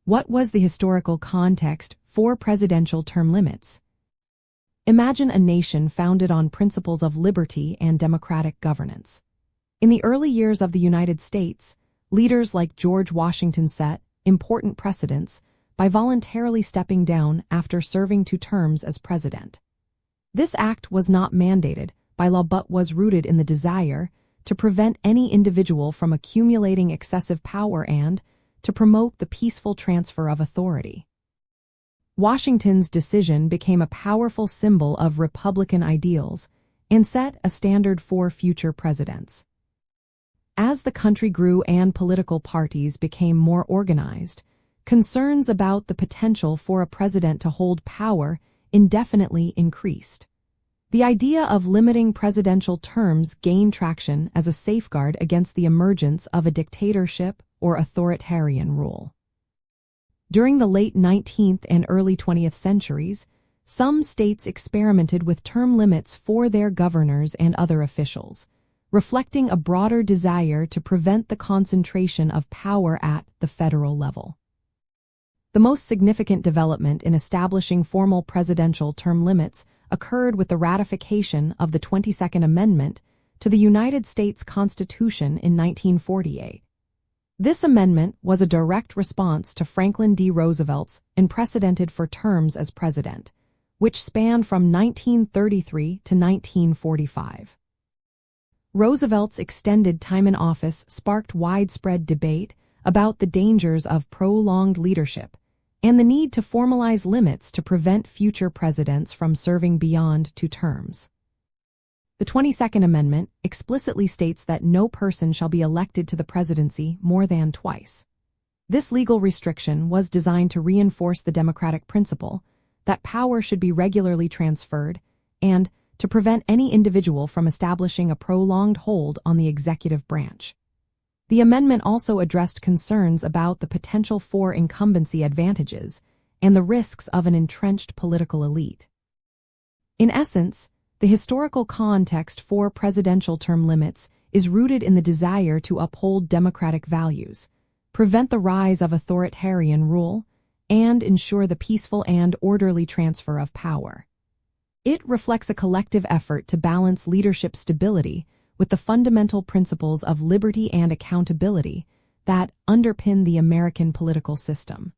What was the historical context for presidential term limits? Imagine a nation founded on principles of liberty and democratic governance. In the early years of the United States, leaders like George Washington set important precedents by voluntarily stepping down after serving 2 terms as president. This act was not mandated by law but was rooted in the desire to prevent any individual from accumulating excessive power and to promote the peaceful transfer of authority. Washington's decision became a powerful symbol of Republican ideals and set a standard for future presidents. As the country grew and political parties became more organized, concerns about the potential for a president to hold power indefinitely increased. The idea of limiting presidential terms gained traction as a safeguard against the emergence of a dictatorship or authoritarian rule. During the late 19th and early 20th centuries, some states experimented with term limits for their governors and other officials, reflecting a broader desire to prevent the concentration of power at the federal level. The most significant development in establishing formal presidential term limits occurred with the ratification of the 22nd Amendment to the United States Constitution in 1948. This amendment was a direct response to Franklin D. Roosevelt's unprecedented for terms as president, which spanned from 1933 to 1945. Roosevelt's extended time in office sparked widespread debate about the dangers of prolonged leadership and the need to formalize limits to prevent future presidents from serving beyond 2 terms. The 22nd Amendment explicitly states that no person shall be elected to the presidency more than twice. This legal restriction was designed to reinforce the democratic principle that power should be regularly transferred and to prevent any individual from establishing a prolonged hold on the executive branch. The amendment also addressed concerns about the potential for incumbency advantages and the risks of an entrenched political elite. In essence, the historical context for presidential term limits is rooted in the desire to uphold democratic values, prevent the rise of authoritarian rule, and ensure the peaceful and orderly transfer of power. It reflects a collective effort to balance leadership stability with the fundamental principles of liberty and accountability that underpin the American political system.